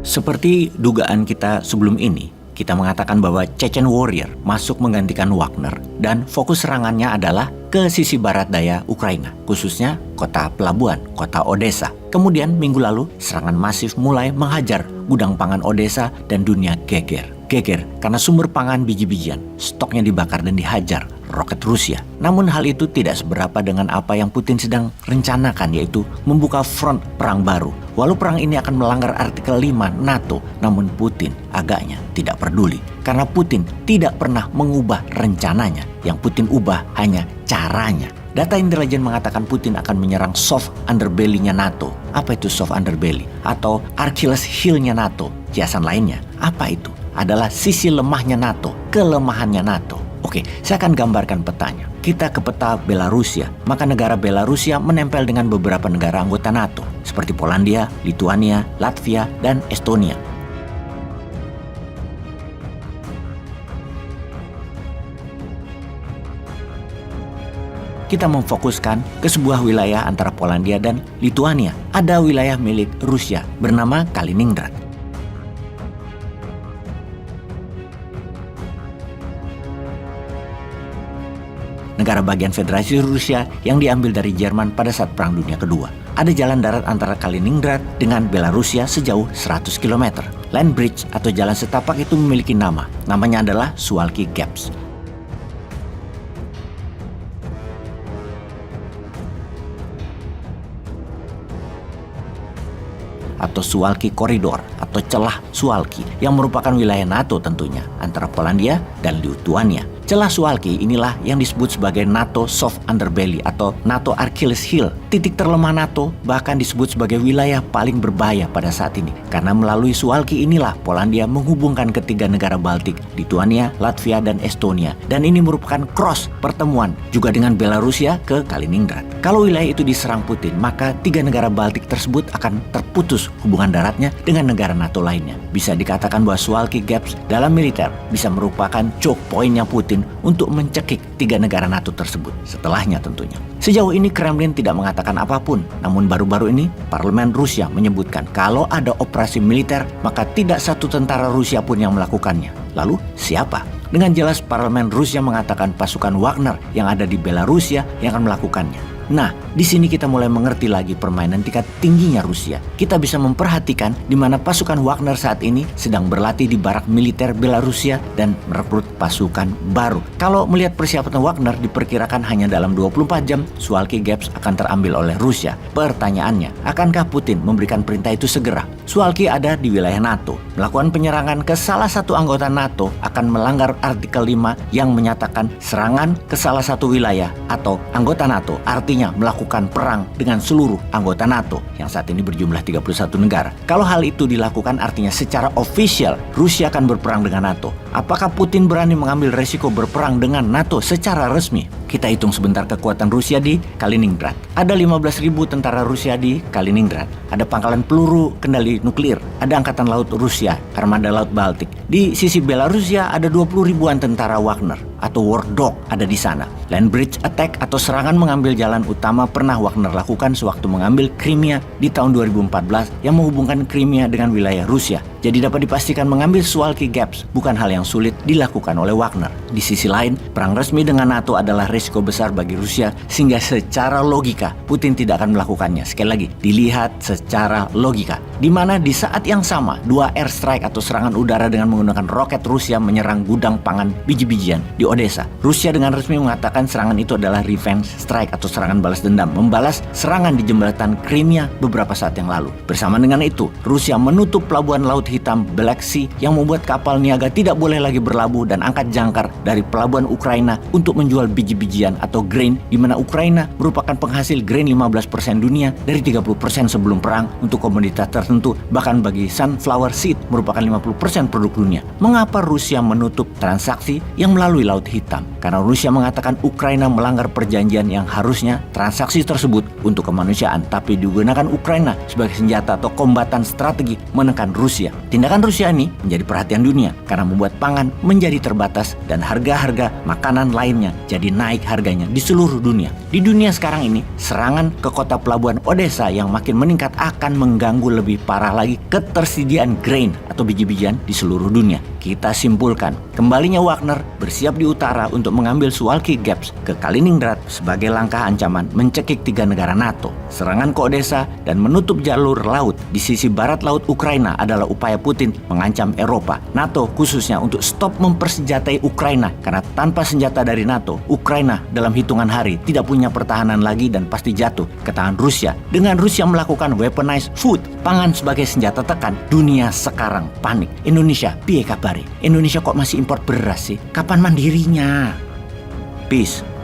Seperti dugaan kita sebelum ini, kita mengatakan bahwa Chechen Warrior masuk menggantikan Wagner dan fokus serangannya adalah ke sisi barat daya Ukraina, khususnya kota pelabuhan, kota Odessa. Kemudian minggu lalu serangan masif mulai menghajar gudang pangan Odessa dan dunia geger. Geger karena sumber pangan biji-bijian, stoknya dibakar dan dihajar roket Rusia. Namun hal itu tidak seberapa dengan apa yang Putin sedang rencanakan, yaitu membuka front perang baru. Walau perang ini akan melanggar artikel 5 NATO, namun Putin agaknya tidak peduli. Karena Putin tidak pernah mengubah rencananya. Yang Putin ubah hanya caranya. Data intelijen mengatakan Putin akan menyerang soft underbelly-nya NATO. Apa itu soft underbelly? Atau Achilles heel-nya NATO? Kiasan lainnya, apa itu? Adalah sisi lemahnya NATO, kelemahannya NATO. Oke, saya akan gambarkan petanya. Kita ke peta Belarusia, maka negara Belarusia menempel dengan beberapa negara anggota NATO, seperti Polandia, Lituania, Latvia, dan Estonia. Kita memfokuskan ke sebuah wilayah antara Polandia dan Lituania. Ada wilayah milik Rusia bernama Kaliningrad. Negara bagian Federasi Rusia yang diambil dari Jerman pada saat Perang Dunia Kedua. Ada jalan darat antara Kaliningrad dengan Belarusia sejauh 100 km. Land bridge atau jalan setapak itu memiliki nama. Namanya adalah Suwalki Gaps. Atau Suwalki Koridor atau celah Suwalki yang merupakan wilayah NATO tentunya antara Polandia dan Lituania. Celah Suwalki inilah yang disebut sebagai NATO soft underbelly atau NATO Achilles heel. Titik terlemah NATO bahkan disebut sebagai wilayah paling berbahaya pada saat ini. Karena melalui Suwalki inilah Polandia menghubungkan ketiga negara Baltik, Lituania, Latvia, dan Estonia. Dan ini merupakan cross pertemuan juga dengan Belarusia ke Kaliningrad. Kalau wilayah itu diserang Putin, maka tiga negara Baltik tersebut akan terputus hubungan daratnya dengan negara NATO lainnya. Bisa dikatakan bahwa Suwalki Gaps dalam militer bisa merupakan choke point-nya Putin untuk mencekik tiga negara NATO tersebut, setelahnya tentunya. Sejauh ini Kremlin tidak mengatakan apapun, namun baru-baru ini parlemen Rusia menyebutkan kalau ada operasi militer, maka tidak satu tentara Rusia pun yang melakukannya. Lalu siapa? Dengan jelas parlemen Rusia mengatakan pasukan Wagner yang ada di Belarusia yang akan melakukannya. Nah, di sini kita mulai mengerti lagi permainan tingkat tingginya Rusia. Kita bisa memperhatikan di mana pasukan Wagner saat ini sedang berlatih di barak militer Belarusia dan merekrut pasukan baru. Kalau melihat persiapan Wagner diperkirakan hanya dalam 24 jam, Suwalki Gaps akan terambil oleh Rusia. Pertanyaannya, akankah Putin memberikan perintah itu segera? Suwalki ada di wilayah NATO. Melakukan penyerangan ke salah satu anggota NATO akan melanggar artikel 5 yang menyatakan serangan ke salah satu wilayah atau anggota NATO artinya melakukan perang dengan seluruh anggota NATO yang saat ini berjumlah 31 negara. Kalau hal itu dilakukan artinya secara official Rusia akan berperang dengan NATO. Apakah Putin berani mengambil resiko berperang dengan NATO secara resmi? Kita hitung sebentar kekuatan Rusia di Kaliningrad. Ada 15.000 tentara Rusia di Kaliningrad. Ada pangkalan peluru kendali nuklir. Ada angkatan laut Rusia, armada laut Baltik. Di sisi Belarusia ada 20.000-an tentara Wagner atau War Dog ada di sana. Land bridge attack atau serangan mengambil jalan utama pernah Wagner lakukan sewaktu mengambil Crimea di tahun 2014 yang menghubungkan Crimea dengan wilayah Rusia. Jadi dapat dipastikan mengambil Suwalki Gaps bukan hal yang sulit dilakukan oleh Wagner. Di sisi lain, perang resmi dengan NATO adalah risiko besar bagi Rusia sehingga secara logika Putin tidak akan melakukannya. Sekali lagi, dilihat secara logika. Di mana di saat yang sama, dua airstrike atau serangan udara dengan menggunakan roket Rusia menyerang gudang pangan biji-bijian di Odessa. Rusia dengan resmi mengatakan serangan itu adalah revenge strike atau serangan balas dendam, membalas serangan di jembatan Crimea beberapa saat yang lalu. Bersama dengan itu, Rusia menutup pelabuhan Laut Hitam Black Sea yang membuat kapal niaga tidak boleh lagi berlabuh dan angkat jangkar dari pelabuhan Ukraina untuk menjual biji-bijian atau grain, di mana Ukraina merupakan penghasil grain 15% dunia dari 30% sebelum perang untuk komoditas tertentu, bahkan bagi sunflower seed merupakan 50% produk dunia. Mengapa Rusia menutup transaksi yang melalui Laut Hitam? Karena Rusia mengatakan Ukraina melanggar perjanjian yang harusnya transaksi tersebut untuk kemanusiaan, tapi digunakan Ukraina sebagai senjata atau kombatan strategi menekan Rusia. Tindakan Rusia ini menjadi perhatian dunia karena membuat pangan menjadi terbatas dan harga-harga makanan lainnya jadi naik harganya di seluruh dunia. Di dunia sekarang ini, serangan ke kota pelabuhan Odessa yang makin meningkat akan mengganggu lebih lebih parah lagi ketersediaan grain atau biji-bijian di seluruh dunia. Kita simpulkan, kembalinya Wagner bersiap di utara untuk mengambil Suwalki Gaps ke Kaliningrad sebagai langkah ancaman mencekik 3 negara NATO. Serangan ke Odessa dan menutup jalur laut di sisi barat laut Ukraina adalah upaya Putin mengancam Eropa, NATO khususnya untuk stop mempersenjatai Ukraina karena tanpa senjata dari NATO, Ukraina dalam hitungan hari tidak punya pertahanan lagi dan pasti jatuh ke tangan Rusia. Dengan Rusia melakukan weaponized food, pangan sebagai senjata tekan, dunia sekarang panik. Indonesia, piye kabare? Indonesia kok masih impor beras sih? Kapan mandirinya? Peace.